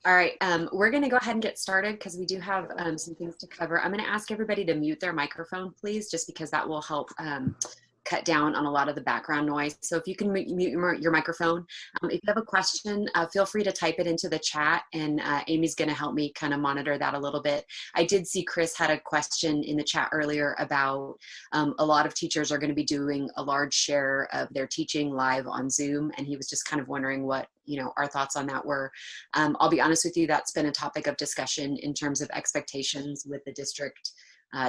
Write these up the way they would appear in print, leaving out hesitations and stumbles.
All right, we're going to go ahead and get started because we do have some things to cover. I'm going to ask everybody to mute their microphone, please, just because that will help cut down on a lot of the background noise. So if you can mute your microphone. If you have a question, feel free to type it into the chat, and Amy's going to help me kind of monitor that a little bit. I did see Chris had a question in the chat earlier about a lot of teachers are going to be doing a large share of their teaching live on Zoom, and he was just kind of wondering what our thoughts on that were. I'll be honest with you, that's been a topic of discussion in terms of expectations with the district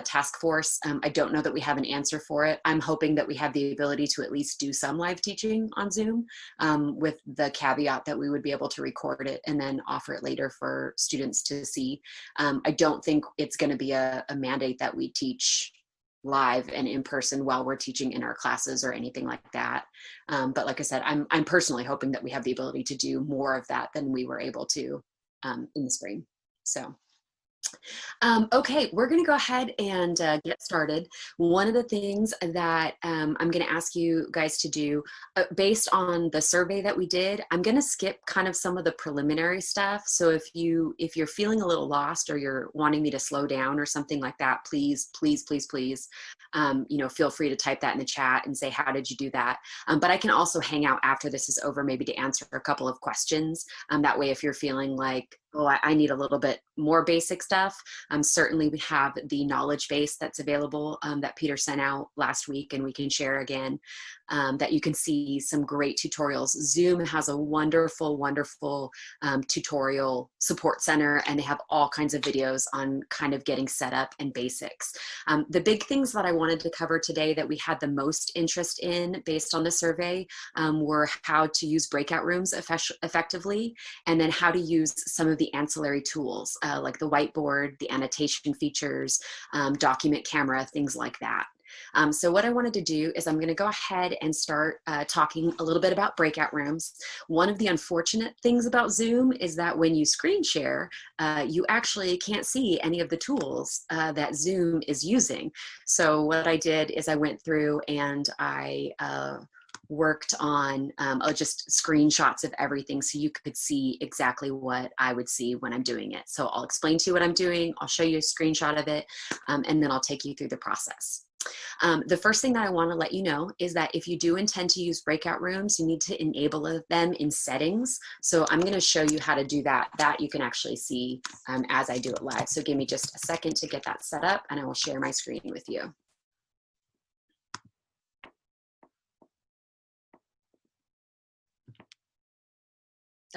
task force. I don't know that we have an answer for it. I'm hoping that we have the ability to at least do some live teaching on Zoom, with the caveat that we would be able to record it and then offer it later for students to see. I don't think it's going to be a mandate that we teach live and in person while we're teaching in our classes or anything like that. But like I said, I'm personally hoping that we have the ability to do more of that than we were able to in the spring. So. Okay, we're going to go ahead and get started. One of the things that I'm going to ask you guys to do, based on the survey that we did, I'm going to skip kind of some of the preliminary stuff. So if you're feeling a little lost or you're wanting me to slow down or something like that, please, feel free to type that in the chat and say, how did you do that? But I can also hang out after this is over, maybe to answer a couple of questions. That way, if you're feeling like, oh, I need a little bit more basic stuff, certainly we have the knowledge base that's available that Peter sent out last week, and we can share again, that you can see some great tutorials. Zoom has a wonderful, wonderful tutorial support center, and they have all kinds of videos on kind of getting set up and basics. The big things that I wanted to cover today that we had the most interest in based on the survey were how to use breakout rooms effectively, and then how to use some of the ancillary tools like the whiteboard, the annotation features, document camera, things like that. So what I wanted to do is I'm going to go ahead and start talking a little bit about breakout rooms. One of the unfortunate things about Zoom is that when you screen share, you actually can't see any of the tools that Zoom is using. So what I did is I went through and I worked on just screenshots of everything so you could see exactly what I would see when I'm doing it. So I'll explain to you what I'm doing, I'll show you a screenshot of it, and then I'll take you through the process. The first thing that I want to let you know is that if you do intend to use breakout rooms, you need to enable them in settings. So I'm going to show you how to do that. That you can actually see as I do it live. So give me just a second to get that set up, and I will share my screen with you.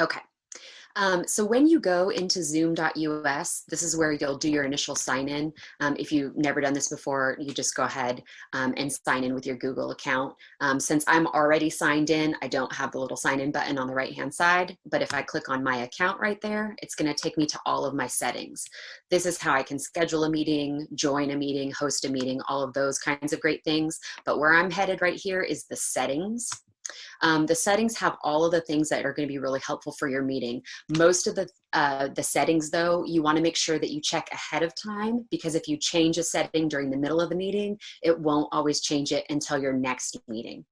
Okay. So when you go into zoom.us, this is where you'll do your initial sign in. If you've never done this before, you just go ahead and sign in with your Google account. Since I'm already signed in, I don't have the little sign in button on the right hand side, but if I click on my account right there, it's going to take me to all of my settings. This is how I can schedule a meeting, join a meeting, host a meeting, all of those kinds of great things. But where I'm headed right here is the settings. The settings have all of the things that are going to be really helpful for your meeting. Most of the settings, though, you want to make sure that you check ahead of time, because if you change a setting during the middle of the meeting, it won't always change it until your next meeting.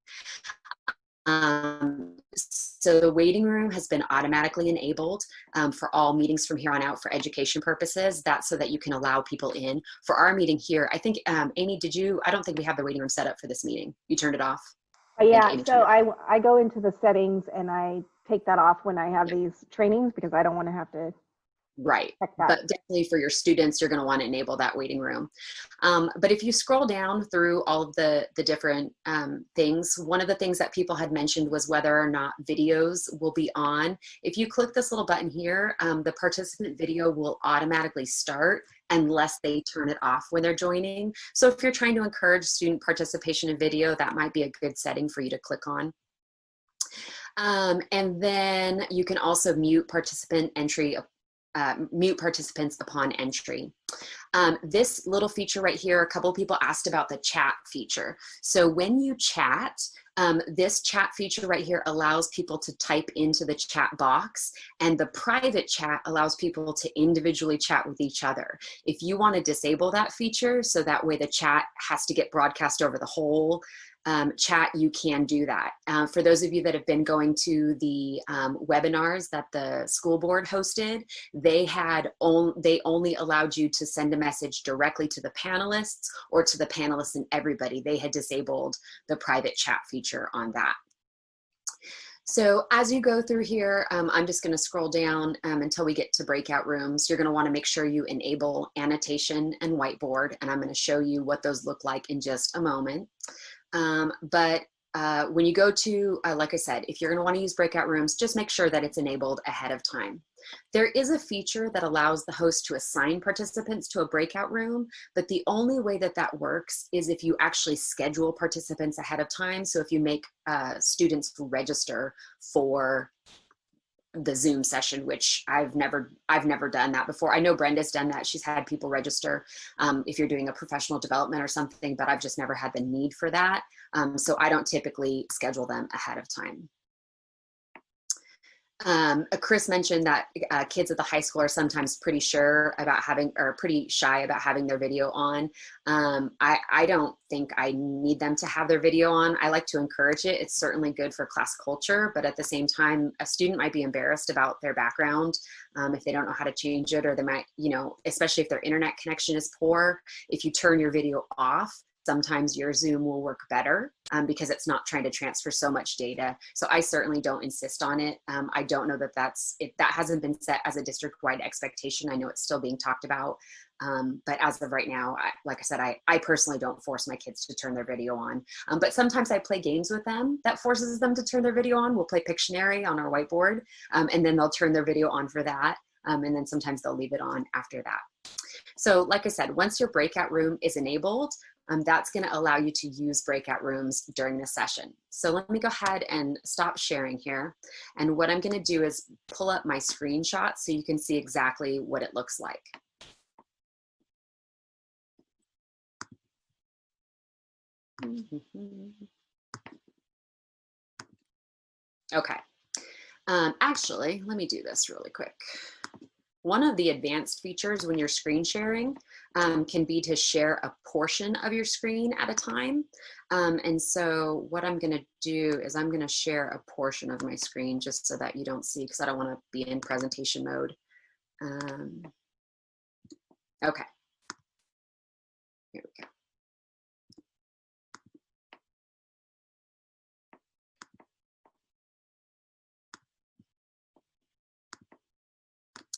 So the waiting room has been automatically enabled for all meetings from here on out for education purposes. That's so that you can allow people in. For our meeting here, I think, Amy, I don't think we have the waiting room set up for this meeting. You turned it off? Yeah, so I go into the settings and I take that off when I have these trainings, because I don't want to have to. Right, but definitely for your students, you're going to want to enable that waiting room. But if you scroll down through all of the different things, one of the things that people had mentioned was whether or not videos will be on. If you click this little button here, the participant video will automatically start unless they turn it off when they're joining. So if you're trying to encourage student participation in video, that might be a good setting for you to click on. And then you can also mute participant entry, mute participants upon entry. This little feature right here, a couple of people asked about the chat feature. So when you chat, this chat feature right here allows people to type into the chat box, and the private chat allows people to individually chat with each other. If you want to disable that feature, so that way the chat has to get broadcast over the whole chat, you can do that. For those of you that have been going to the webinars that the school board hosted, they only allowed you to send a message directly to the panelists or to the panelists and everybody. They had disabled the private chat feature on that. So as you go through here, I'm just going to scroll down until we get to breakout rooms. You're going to want to make sure you enable annotation and whiteboard, and I'm going to show you what those look like in just a moment. When you go to, like I said, if you're going to want to use breakout rooms, just make sure that it's enabled ahead of time. There is a feature that allows the host to assign participants to a breakout room, but the only way that that works is if you actually schedule participants ahead of time. So if you make students register for the Zoom session, which I've never done that before. I know Brenda's done that. She's had people register if you're doing a professional development or something, but I've just never had the need for that. So I don't typically schedule them ahead of time. Chris mentioned that kids at the high school are sometimes pretty shy about having their video on. I don't think I need them to have their video on. I like to encourage it. It's certainly good for class culture, but at the same time, a student might be embarrassed about their background if they don't know how to change it, or they might, especially if their internet connection is poor. If you turn your video off, sometimes your Zoom will work better because it's not trying to transfer so much data. So I certainly don't insist on it. I don't know that that hasn't been set as a district-wide expectation. I know it's still being talked about. But as of right now, like I said, I personally don't force my kids to turn their video on. But sometimes I play games with them that forces them to turn their video on. We'll play Pictionary on our whiteboard, and then they'll turn their video on for that. And then sometimes they'll leave it on after that. So like I said, once your breakout room is enabled, that's going to allow you to use breakout rooms during the session. So let me go ahead and stop sharing here. And what I'm going to do is pull up my screenshot so you can see exactly what it looks like. Okay. Actually, let me do this really quick. One of the advanced features when you're screen sharing can be to share a portion of your screen at a time. And so what I'm going to do is I'm going to share a portion of my screen just so that you don't see, because I don't want to be in presentation mode. Okay. Here we go.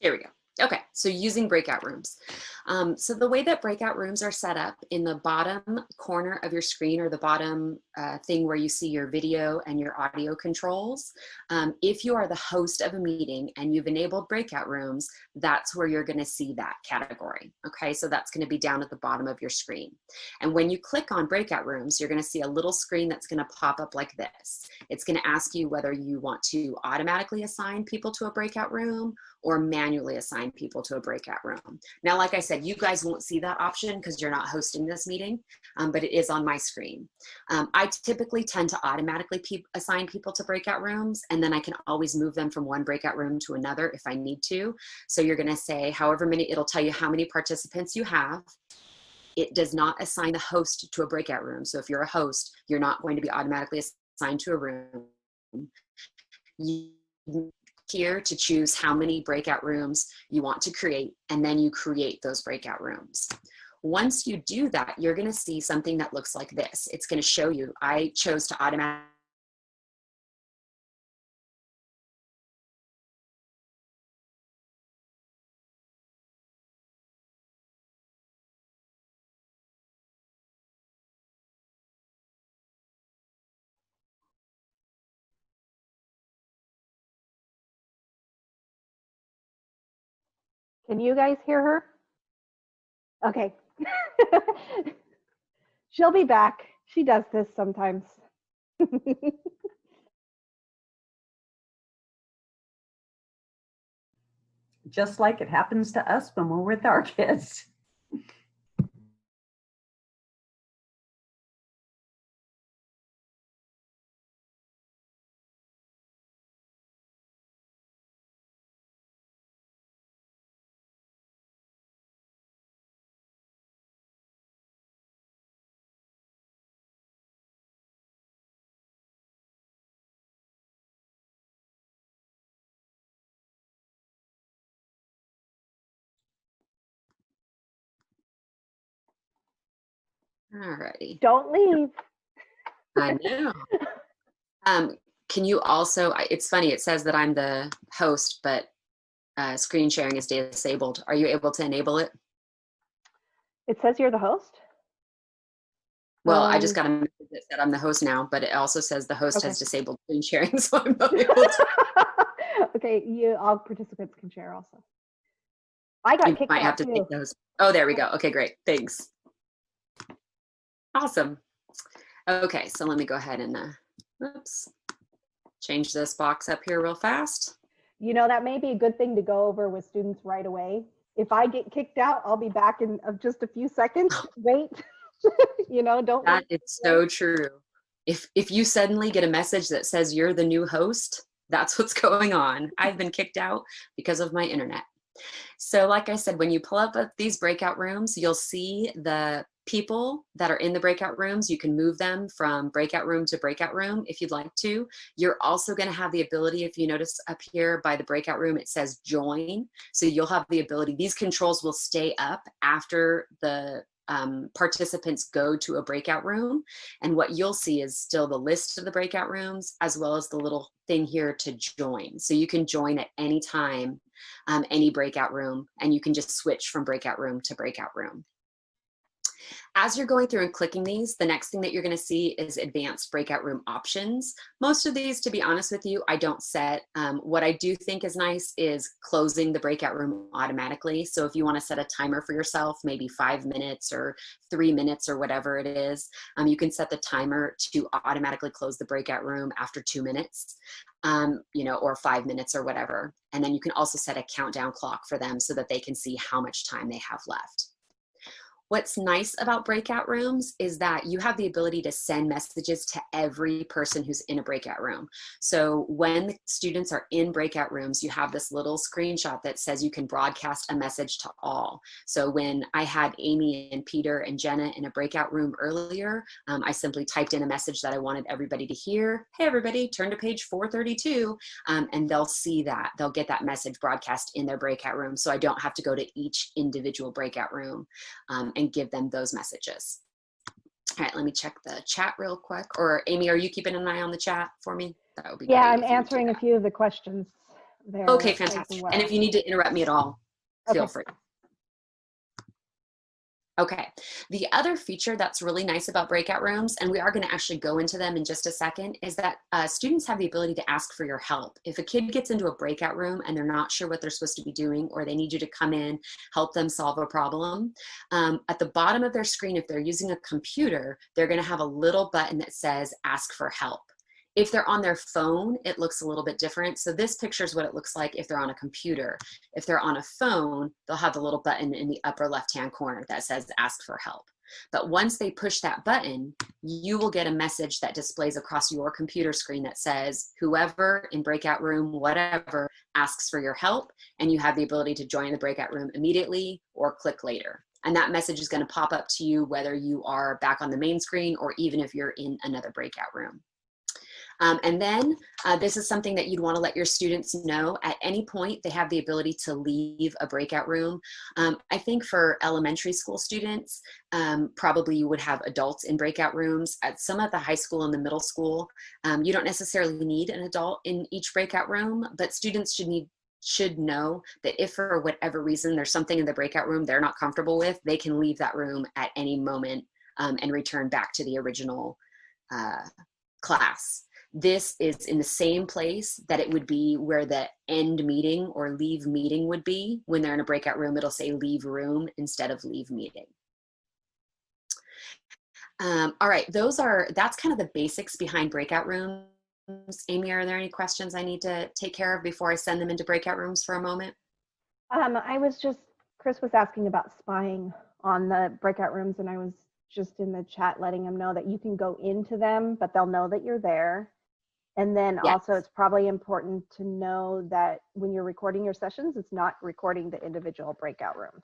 Here we go. Okay, so using breakout rooms. So the way that breakout rooms are set up, in the bottom corner of your screen, or the bottom thing where you see your video and your audio controls, if you are the host of a meeting and you've enabled breakout rooms, that's where you're going to see that category. Okay, so that's going to be down at the bottom of your screen. And when you click on breakout rooms, you're going to see a little screen that's going to pop up like this. It's going to ask you whether you want to automatically assign people to a breakout room or manually assign people to a breakout room. Now, like I said, you guys won't see that option because you're not hosting this meeting, but it is on my screen. I typically tend to automatically assign people to breakout rooms, and then I can always move them from one breakout room to another if I need to. So you're gonna say however many, it'll tell you how many participants you have. It does not assign the host to a breakout room. So if you're a host, you're not going to be automatically assigned to a room. Here to choose how many breakout rooms you want to create, and then you create those breakout rooms. Once you do that, you're going to see something that looks like this. It's going to show you, I chose to automatically Can you guys hear her? Okay. She'll be back. She does this sometimes. Just like it happens to us when we're with our kids. Alrighty. Don't leave. I know. Can you also, it's funny, it says that I'm the host, but screen sharing is disabled. Are you able to enable it? It says you're the host. Well, I just got a message that said I'm the host now, but it also says the host Okay. has disabled screen sharing, so I'm not able to. Okay, all participants can share also. I got You kicked might have out to too. take those. Oh, there we go. Okay, great. Thanks. Awesome. Okay, so let me go ahead and, oops, change this box up here real fast. You know, that may be a good thing to go over with students right away. If I get kicked out, I'll be back in just a few seconds. Wait, you know, don't. That is so true. If you suddenly get a message that says you're the new host, that's what's going on. I've been kicked out because of my internet. So like I said, when you pull up these breakout rooms, you'll see the people that are in the breakout rooms. You can move them from breakout room to breakout room if you'd like to. You're also going to have the ability, if you notice up here by the breakout room, it says join. So you'll have the ability, these controls will stay up after the participants go to a breakout room. And what you'll see is still the list of the breakout rooms, as well as the little thing here to join. So you can join at any time, any breakout room, and you can just switch from breakout room to breakout room. As you're going through and clicking these, the next thing that you're going to see is advanced breakout room options. Most of these, to be honest with you, I don't set. What I do think is nice is closing the breakout room automatically. So if you want to set a timer for yourself, maybe 5 minutes or 3 minutes or whatever it is, you can set the timer to automatically close the breakout room after 2 minutes. You know, or 5 minutes or whatever. And then you can also set a countdown clock for them so that they can see how much time they have left. What's nice about breakout rooms is that you have the ability to send messages to every person who's in a breakout room. So when the students are in breakout rooms, you have this little screenshot that says you can broadcast a message to all. So when I had Amy and Peter and Jenna in a breakout room earlier, I simply typed in a message that I wanted everybody to hear. Hey, everybody, turn to page 432, and they'll see that. They'll get that message broadcast in their breakout room. So I don't have to go to each individual breakout room and give them those messages. All right, let me check the chat real quick. Or Amy, are you keeping an eye on the chat for me? That would be Yeah, great. I'm answering a few of the questions there. Okay, fantastic. And if you need to interrupt me at all, feel free. Okay, the other feature that's really nice about breakout rooms, and we are going to actually go into them in just a second, is that students have the ability to ask for your help. If a kid gets into a breakout room and they're not sure what they're supposed to be doing, or they need you to come in, help them solve a problem, at the bottom of their screen, if they're using a computer, they're going to have a little button that says ask for help. If they're on their phone, it looks a little bit different. So this picture is what it looks like if they're on a computer. If they're on a phone, they'll have the little button in the upper left-hand corner that says ask for help. But once they push that button, you will get a message that displays across your computer screen that says, whoever in breakout room, whatever, asks for your help, and you have the ability to join the breakout room immediately or click later. And that message is going to pop up to you whether you are back on the main screen or even if you're in another breakout room. And then this is something that you'd want to let your students know at any point they have the ability to leave a breakout room. I think for elementary school students, probably you would have adults in breakout rooms. At some at the high school and the middle school, you don't necessarily need an adult in each breakout room, but students should know that if for whatever reason there's something in the breakout room they're not comfortable with, they can leave that room at any moment and return back to the original class. This is in the same place that it would be where the end meeting or leave meeting would be. When they're in a breakout room, it'll say leave room instead of leave meeting. All right, that's kind of the basics behind breakout rooms. Amy, are there any questions I need to take care of before I send them into breakout rooms for a moment? Chris was asking about spying on the breakout rooms, and I was just in the chat letting them know that you can go into them, but they'll know that you're there. And then Yes. Also, it's probably important to know that when you're recording your sessions, it's not recording the individual breakout rooms.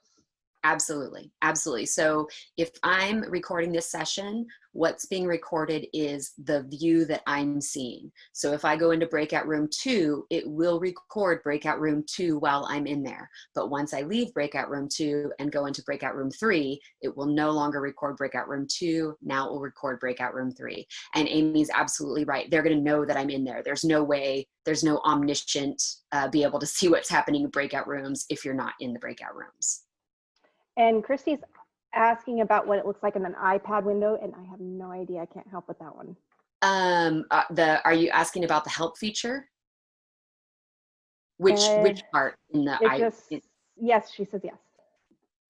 Absolutely. Absolutely. So if I'm recording this session, what's being recorded is the view that I'm seeing. So if I go into breakout room 2, it will record breakout room 2 while I'm in there. But once I leave breakout room 2 and go into breakout room 3, it will no longer record breakout room 2. Now it will record breakout room 3. And Amy's absolutely right. They're going to know that I'm in there. There's no way, there's no omniscient be able to see what's happening in breakout rooms if you're not in the breakout rooms. And Christy's asking about what it looks like in an iPad window, and I have no idea. I can't help with that one. Are you asking about the help feature? Which part in the yes, she says yes.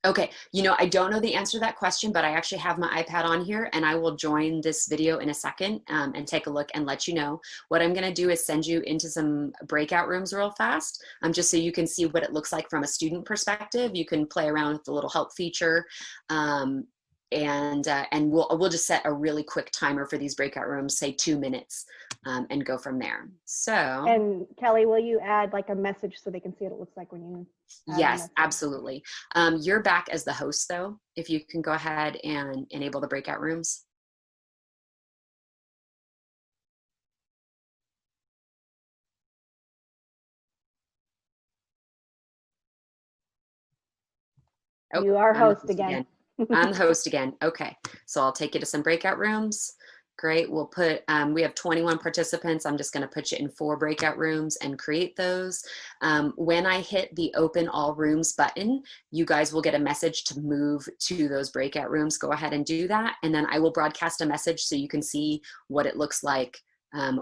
Okay, you know, I don't know the answer to that question, but I actually have my iPad on here and I will join this video in a second and take a look and let you know. What I'm gonna do is send you into some breakout rooms real fast, just so you can see what it looks like from a student perspective. You can play around with the little help feature. And we'll just set a really quick timer for these breakout rooms, say 2 minutes, and go from there. So. And Kelly, will you add like a message so they can see what it looks like when you? Yes, absolutely. You're back as the host though, if you can go ahead and enable the breakout rooms. Oh, you are host again. I'm the host again. Okay, so I'll take you to some breakout rooms. Great. We'll put, we have 21 participants. I'm just going to put you in 4 breakout rooms and create those. When I hit the open all rooms button, you guys will get a message to move to those breakout rooms. Go ahead and do that. And then I will broadcast a message so you can see what it looks like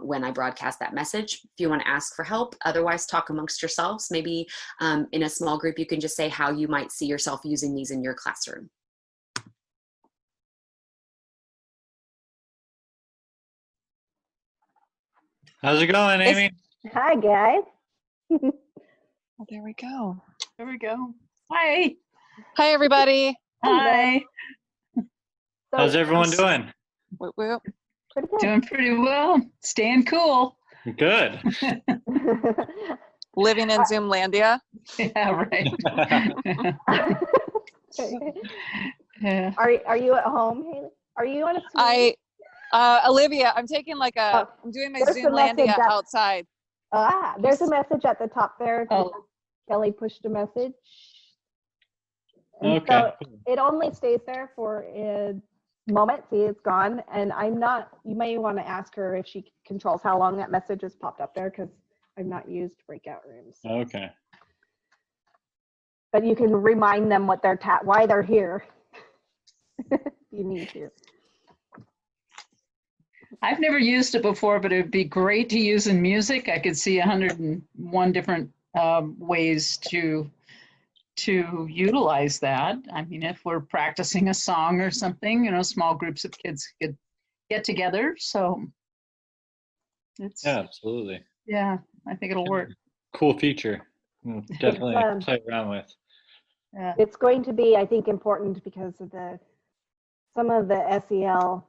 when I broadcast that message. If you want to ask for help, otherwise talk amongst yourselves. Maybe in a small group, you can just say how you might see yourself using these in your classroom. How's it going, Amy? Hi, guys. Well, there we go. There we go. Hi. Hi, everybody. Hi. How's everyone doing? Whoop, whoop. Pretty good. Doing pretty well. Staying cool. Good. Living in Zoomlandia. Yeah, right. Yeah. Are you at home, Haley? Are you on a Zoom? Olivia, I'm taking like I'm doing my there's a message Zoomlandia outside. There's a message at the top there. Oh. Kelly pushed a message. And Okay. so it only stays there for a moment. See, it's gone. And you may want to ask her if she controls how long that message has popped up there, because I've not used breakout rooms. Okay. But you can remind them what why they're here. You need to. I've never used it before, but it would be great to use in music. I could see 101 different ways to utilize that. I mean, if we're practicing a song or something, small groups of kids could get together. So it's, Yeah, absolutely. yeah, I think it'll work. Cool feature. We'll definitely play around with. Yeah. It's going to be, I think, important because of some of the SEL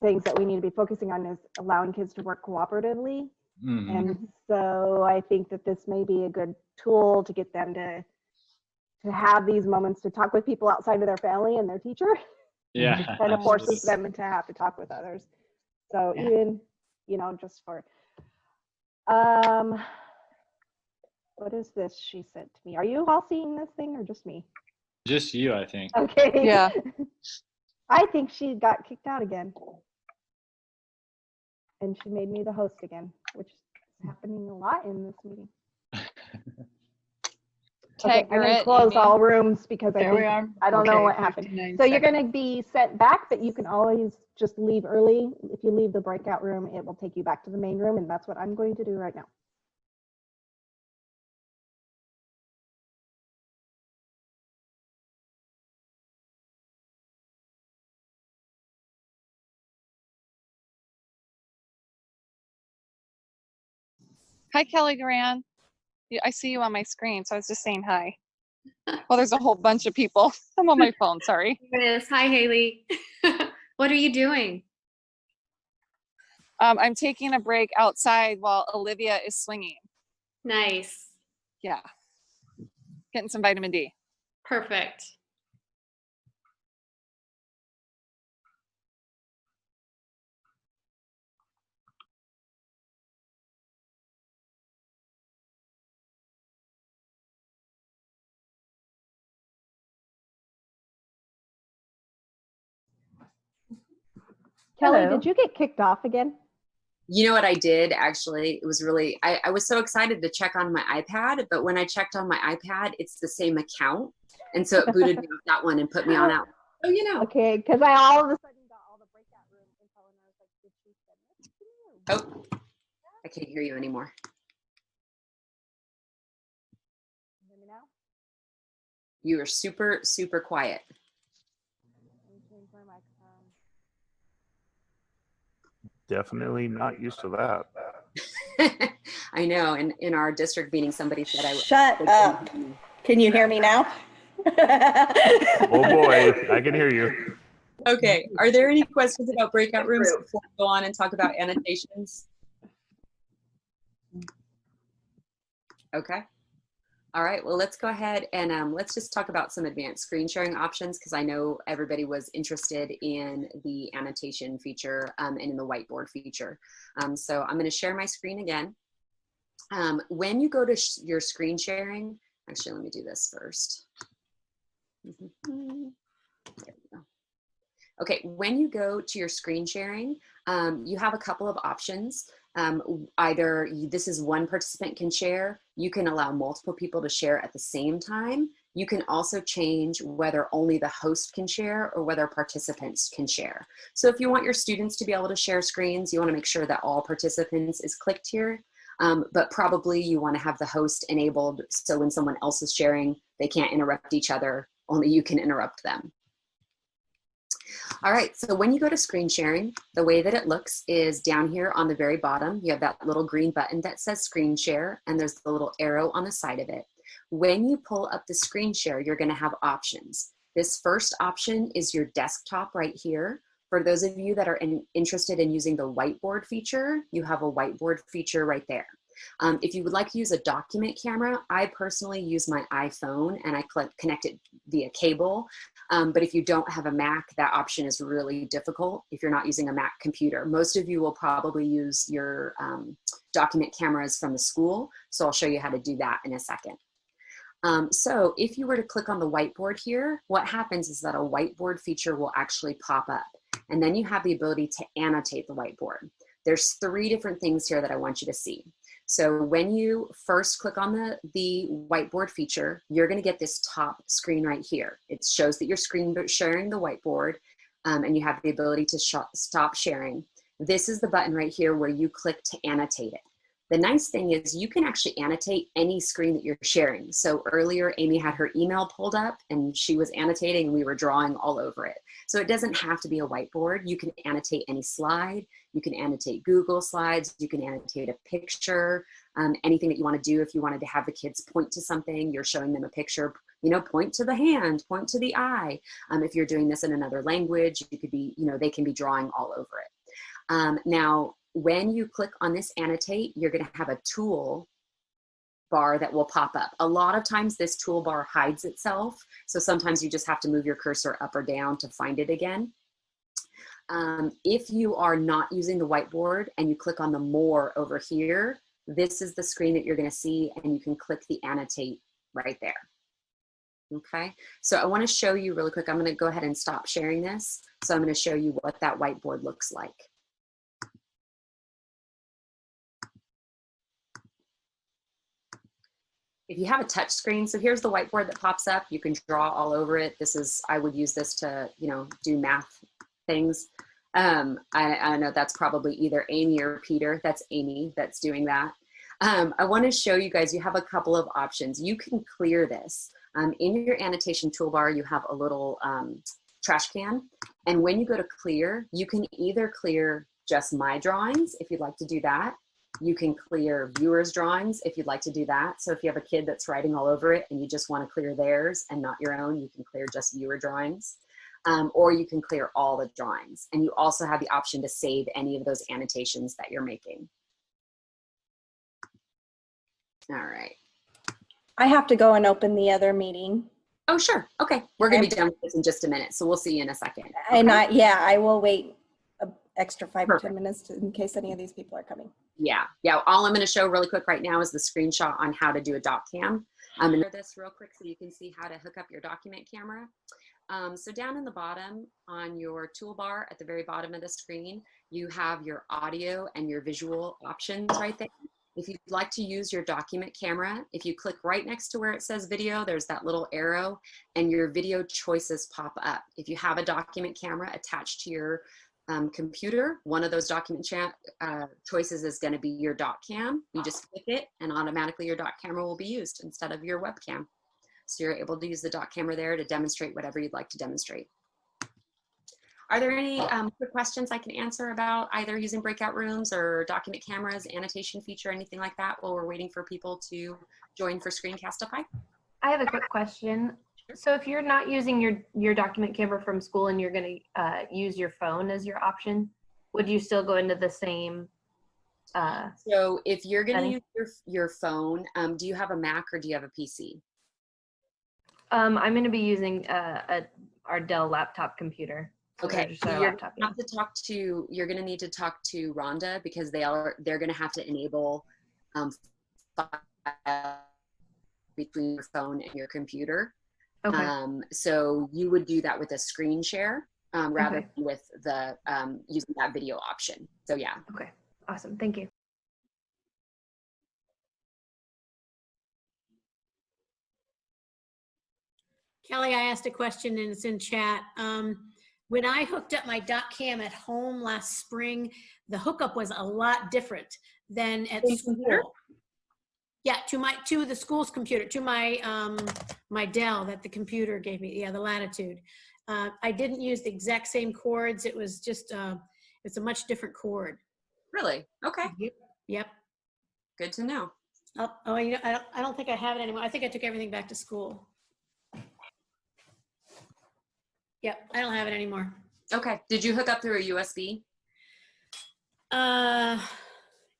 things that we need to be focusing on is allowing kids to work cooperatively. Mm-hmm. And so I think that this may be a good tool to get them to have these moments to talk with people outside of their family and their teacher. Yeah. Kind of forces them to have to talk with others. So Yeah. even, just for, what is this she sent to me? Are you all seeing this thing or just me? Just you, I think. Okay. Yeah. I think she got kicked out again. And she made me the host again, which is happening a lot in this meeting. Tag I'm going her to in, close Amy. all rooms because There we are. I don't know Okay, what happened. 59 So you're seconds. going to be sent back, but you can always just leave early. If you leave the breakout room, it will take you back to the main room, and that's what I'm going to do right now. Hi, Kelly Duran. I see you on my screen, so I was just saying hi. Well, there's a whole bunch of people. I'm on my phone, sorry. Yes. Hi, Haley. What are you doing? I'm taking a break outside while Olivia is swinging. Nice. Yeah. Getting some vitamin D. Perfect. Kelly, Hello. did you get kicked off again? You know what I did actually? It was really, I was so excited to check on my iPad, but when I checked on my iPad, it's the same account. And so it booted me off that one and put me on that. Oh, you know. Okay, because I all of a sudden got all the breakout room info and I was like, did she send this to me? Oh, I can't hear you anymore. Hear me now? You are super, super quiet. Let me change my microphone. Definitely not used to that. I know. And in our district meeting, somebody said Shut up. Can you hear me now? Oh boy, I can hear you. Okay. Are there any questions about breakout rooms before we go on and talk about annotations? Okay. All right. Well, let's go ahead and let's just talk about some advanced screen sharing options because I know everybody was interested in the annotation feature and in the whiteboard feature. So I'm going to share my screen again. When you go to your screen sharing, actually, let me do this first. There we go. Okay, when you go to your screen sharing, you have a couple of options. Either this is one participant can share, you can allow multiple people to share at the same time. You can also change whether only the host can share or whether participants can share. So if you want your students to be able to share screens, you want to make sure that all participants is clicked here. But probably you want to have the host enabled so when someone else is sharing, they can't interrupt each other, only you can interrupt them. All right, so when you go to screen sharing, the way that it looks is down here on the very bottom, you have that little green button that says screen share, and there's the little arrow on the side of it. When you pull up the screen share, you're gonna have options. This first option is your desktop right here. For those of you that are interested in using the whiteboard feature, you have a whiteboard feature right there. If you would like to use a document camera, I personally use my iPhone and I connect it via cable. But if you don't have a Mac, that option is really difficult if you're not using a Mac computer. Most of you will probably use your document cameras from the school. So I'll show you how to do that in a second. So if you were to click on the whiteboard here, what happens is that a whiteboard feature will actually pop up. And then you have the ability to annotate the whiteboard. There's 3 different things here that I want you to see. So when you first click on the whiteboard feature, you're going to get this top screen right here. It shows that you're screen sharing the whiteboard and you have the ability to stop sharing. This is the button right here where you click to annotate it. The nice thing is you can actually annotate any screen that you're sharing. So earlier, Amy had her email pulled up and she was annotating and we were drawing all over it. So it doesn't have to be a whiteboard. You can annotate any slide. You can annotate Google Slides. You can annotate a picture, anything that you want to do. If you wanted to have the kids point to something, you're showing them a picture, you know, point to the hand, point to the eye. If you're doing this in another language, you could be, you know, they can be drawing all over it. Now, when you click on this annotate, you're going to have a tool bar that will pop up. A lot of times this toolbar hides itself. So sometimes you just have to move your cursor up or down to find it again. If you are not using the whiteboard and you click on the more over here, this is the screen that you're going to see and you can click the annotate right there. Okay, so I want to show you really quick. I'm going to go ahead and stop sharing this. So I'm going to show you what that whiteboard looks like. If you have a touch screen, so here's the whiteboard that pops up. You can draw all over it. This is, I would use this to, you know, do math things. I know that's probably either Amy or Peter. That's Amy that's doing that. I want to show you guys, you have a couple of options. You can clear this. In your annotation toolbar, you have a little trash can. And when you go to clear, you can either clear just my drawings, if you'd like to do that. You can clear viewers' drawings if you'd like to do that. So if you have a kid that's writing all over it and you just want to clear theirs and not your own, you can clear just viewer drawings. Or you can clear all the drawings. And you also have the option to save any of those annotations that you're making. All right. I have to go and open the other meeting. Oh, sure. Okay. We're going to be done with this in just a minute. So we'll see you in a second. Okay? And I will wait an extra 5 or 10 minutes in case any of these people are coming. Yeah. All I'm going to show really quick right now is the screenshot on how to do a doc cam. I'm going to do this real quick so you can see how to hook up your document camera. So down in the bottom on your toolbar at the very bottom of the screen, you have your audio and your visual options right there. If you'd like to use your document camera, if you click right next to where it says video, there's that little arrow and your video choices pop up. If you have a document camera attached to your computer, one of those document choices is going to be your doc cam. You just click it and automatically your doc camera will be used instead of your webcam. So you're able to use the doc camera there to demonstrate whatever you'd like to demonstrate. Are there any quick questions I can answer about either using breakout rooms or document cameras, annotation feature, anything like that while we're waiting for people to join for Screencastify? I have a quick question. So if you're not using your document camera from school and you're going to use your phone as your option, would you still go into the same? So if you're going to use your phone, do you have a Mac or do you have a PC? I'm going to be using our Dell laptop computer. Okay, So you're going to need to talk to Rhonda because they're going to have to enable between your phone and your computer. Okay. So you would do that with a screen share rather than with the using that video option. So yeah. Okay. Awesome. Thank you. Kelly, I asked a question and it's in chat. When I hooked up my doc cam at home last spring, the hookup was a lot different than at school. Yeah, to the school's computer, to my my Dell that the computer gave me. Yeah, the Latitude. I didn't use the exact same cords. It was just it's a much different cord. Really? Okay. Yep. Good to know. Oh, you know, I don't think I have it anymore. I think I took everything back to school. Yep, I don't have it anymore. Okay. Did you hook up through a USB?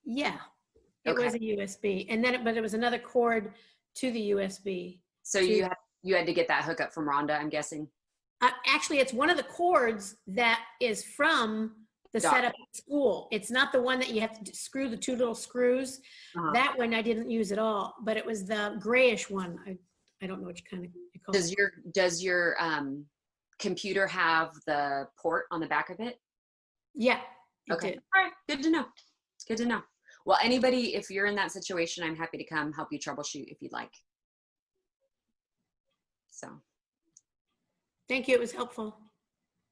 Yeah. It was a USB, and then but it was another cord to the USB. So you had to get that hookup from Rhonda, I'm guessing. Actually, it's one of the cords that is from the setup at school. It's not the one that you have to screw the two little screws. That one I didn't use at all, but it was the grayish one. I don't know what you call it. Does your computer have the port on the back of it? Yeah. Okay. Did. All right. Good to know. Good to know. Well, anybody, if you're in that situation, I'm happy to come help you troubleshoot if you'd like. So. Thank you. It was helpful.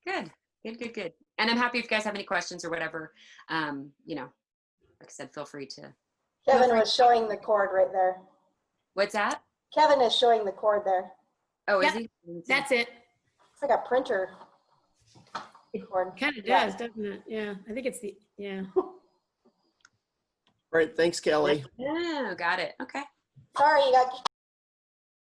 Good. Good, good, good. And I'm happy if you guys have any questions or whatever, you know, like I said, feel free to. Kevin was showing the cord right there. What's that? Kevin is showing the cord there. Oh, Yep. is he? That's it. It's like a printer cord. Kind of does, doesn't it? Yeah. I think it's yeah. Right. Thanks, Kelly. Oh, got it. Okay. Sorry, you got